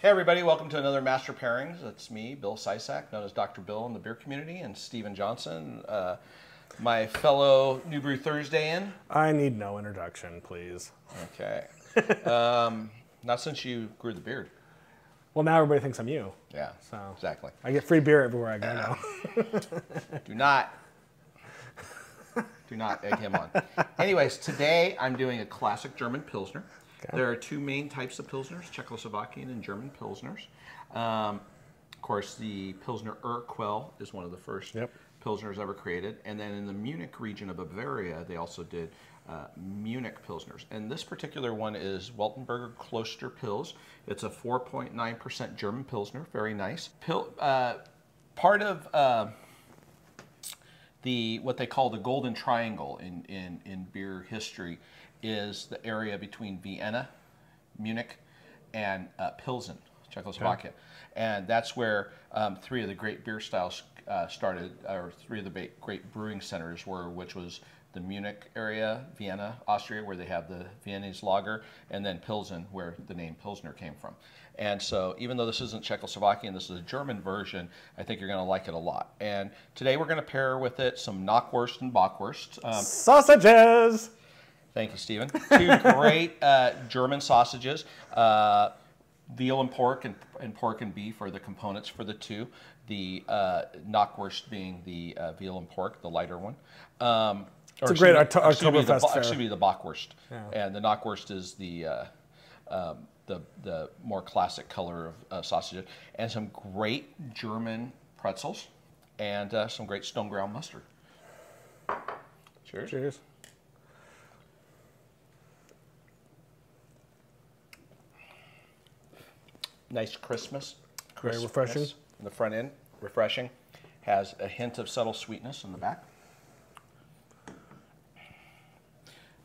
Hey everybody, welcome to another Master Pairings. It's me, Bill Sysak, known as Dr. Bill in the beer community, and Stephen Johnson, my fellow New Brew Thursday in. I need no introduction, please. Okay. Not since you grew the beard. Well, now everybody thinks I'm you. Yeah, So exactly. I get free beer everywhere I go now. Do not egg him on. Anyways, today I'm doing a classic German Pilsner. Okay. There are two main types of Pilsners, Czechoslovakian and German Pilsners. Of course, the Pilsner Urquell is one of the first Pilsners ever created. And then in the Munich region of Bavaria, they also did Munich Pilsners. And this particular one is Weltenburger Pils. It's a 4.9% German Pilsner, very nice. Part of what they call the Golden Triangle in beer history is the area between Vienna, Munich, and Pilsen, Czechoslovakia. Okay. And that's where three of the great beer styles started, or three of the great brewing centers were, which was the Munich area, Vienna, Austria, where they have the Viennese lager, and then Pilsen, where the name Pilsner came from. And so even though this isn't Czechoslovakian, this is a German version, I think you're going to like it a lot. And today we're going to pair with it some Knockwurst and Bockwurst. Sausages! Thank you, Stephen. Two great German sausages. Veal and pork and beef are the components for the two. The Knockwurst being the veal and pork, the lighter one. It's a great Oktoberfest fare. Excuse me, the Bockwurst. Yeah. And the Knockwurst is the more classic color of sausage. And some great German pretzels and some great stone ground mustard. Cheers. Cheers. Nice crispness. Very refreshing. In the front end, refreshing. Has a hint of subtle sweetness in the back.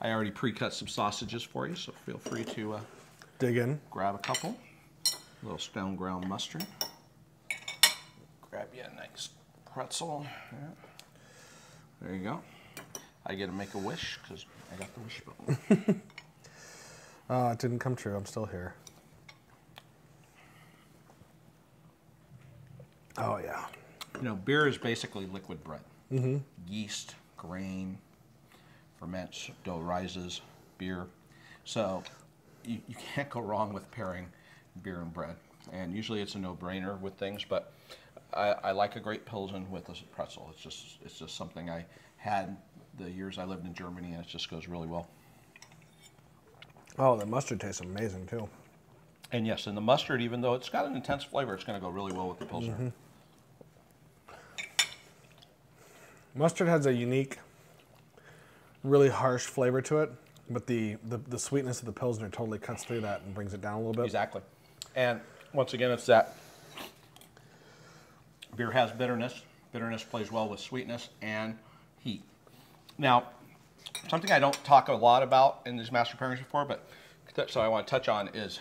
I already pre-cut some sausages for you, so feel free to dig in. Grab a couple. A little stone ground mustard. Grab you a nice pretzel. Yeah. There you go. I get to make a wish because I got the wish button. It didn't come true. I'm still here. Oh, yeah. You know, beer is basically liquid bread. Mm-hmm. Yeast, grain, ferments, dough rises, beer. So you can't go wrong with pairing beer and bread. And usually it's a no-brainer with things, but I like a great Pilsen with a pretzel. It's just something I had the years I lived in Germany, and it just goes really well. Oh, the mustard tastes amazing, too. And yes, and the mustard, even though it's got an intense flavor, it's going to go really well with the Pilsner. Mm-hmm. Mustard has a unique, really harsh flavor to it, but the sweetness of the Pilsner totally cuts through that and brings it down a little bit. Exactly. And once again, it's that beer has bitterness. Bitterness plays well with sweetness and heat. Now, something I don't talk a lot about in these Master Pairings before, but so I want to touch on is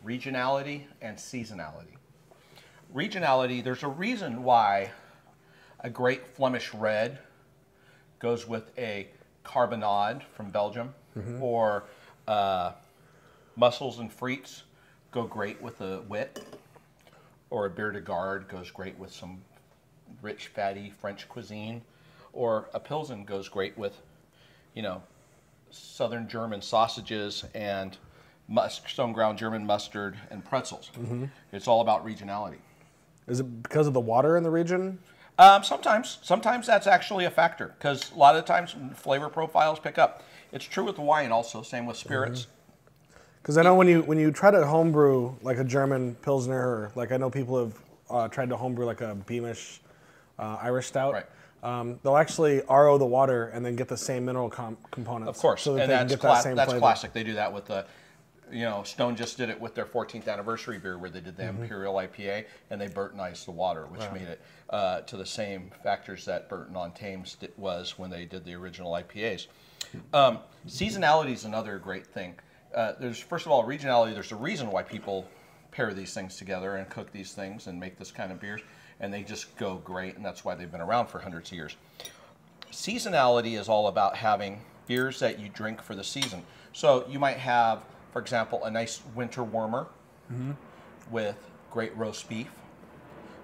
regionality and seasonality. Regionality, there's a reason why a great Flemish red goes with a carbonade from Belgium, or mussels and frites go great with a wit, or a beer de garde goes great with some rich, fatty French cuisine, or a Pilsen goes great with, you know, southern German sausages and stone ground German mustard and pretzels. Mm-hmm. It's all about regionality. Is it because of the water in the region? Sometimes that's actually a factor, because a lot of the times flavor profiles pick up. It's true with wine also, same with spirits. Because I know when you try to homebrew like a German Pilsner, or like I know people have tried to homebrew like a Beamish Irish Stout. Right. They'll actually RO the water and then get the same mineral components. Of course, so that and they can get that same that's flavor. classic. They do that with the, you know, Stone just did it with their 14th anniversary beer, where they did the Imperial IPA, and they Burtonized the water, which made it to the same factors that Burton on Thames was when they did the original IPAs. Seasonality is another great thing. There's, first of all, regionality. There's a reason why people pair these things together and cook these things and make this kind of beers, and they just go great, and that's why they've been around for hundreds of years. Seasonality is all about having beers that you drink for the season. So you might have, for example, a nice winter warmer with great roast beef,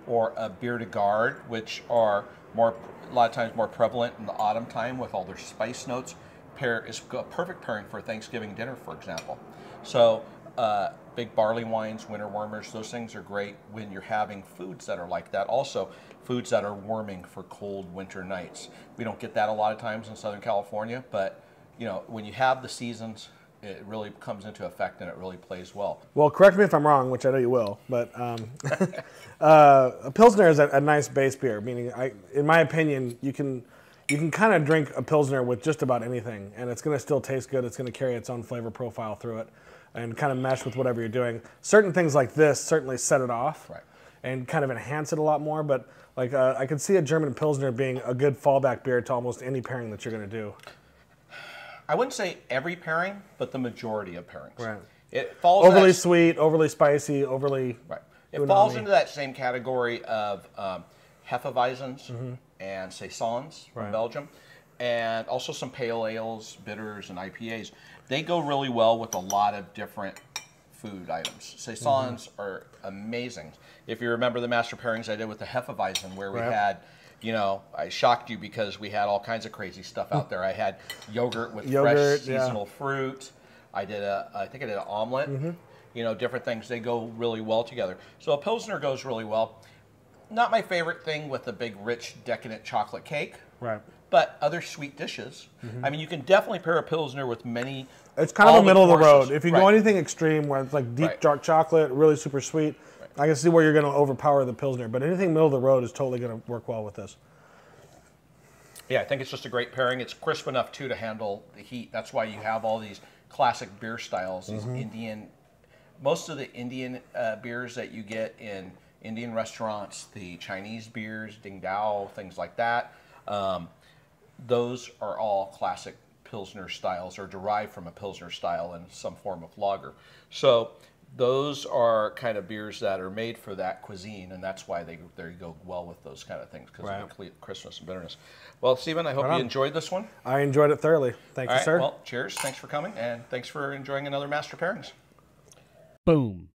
or a bière de garde, which are a lot of times more prevalent in the autumn time with all their spice notes. Is a perfect pairing for Thanksgiving dinner, for example. So big barley wines, winter warmers, those things are great when you're having foods that are like that. Also, foods that are warming for cold winter nights. We don't get that a lot of times in Southern California, but you know, when you have the seasons, it really comes into effect and it really plays well. Well, correct me if I'm wrong, which I know you will, but a Pilsner is a nice base beer, meaning, in my opinion, you can kind of drink a Pilsner with just about anything, and it's going to still taste good. It's going to carry its own flavor profile through it and kind of mesh with whatever you're doing. Certain things like this certainly set it off and kind of enhance it a lot more, but like I could see a German Pilsner being a good fallback beer to almost any pairing that you're going to do. I wouldn't say every pairing, but the majority of pairings. Right. It falls overly sweet, overly spicy, overly... Right. It falls into that same category of Hefeweizens and Saisons from Belgium, and also some pale ales, bitters, and IPAs. They go really well with a lot of different food items. Saisons are amazing. If you remember the Master Pairings I did with the Hefeweizen, where we had... You know, I shocked you because we had all kinds of crazy stuff out there. I had yogurt with fresh seasonal fruit. I think I did an omelet. You know, different things. They go really well together. So a Pilsner goes really well. Not my favorite thing with a big, rich, decadent chocolate cake. Right. But other sweet dishes. I mean, you can definitely pair a Pilsner with many. It's kind of a middle of the road. If you go anything extreme, where it's like deep dark chocolate, really super sweet, I can see where you're going to overpower the Pilsner, but anything middle of the road is totally going to work well with this. Yeah, I think it's just a great pairing. It's crisp enough, too, to handle the heat. That's why you have all these classic beer styles, these Indian, most of the Indian beers that you get in Indian restaurants, the Chinese beers, Ding Dao, things like that, those are all classic Pilsner styles or derived from a Pilsner style in some form of lager. So those are kind of beers that are made for that cuisine, and that's why they go well with those kind of things, because of the crispness and bitterness. Well, Stephen, I hope you enjoyed this one. I enjoyed it thoroughly. Thank you, sir. Well, cheers. Thanks for coming, and thanks for enjoying another Master Pairings. Boom.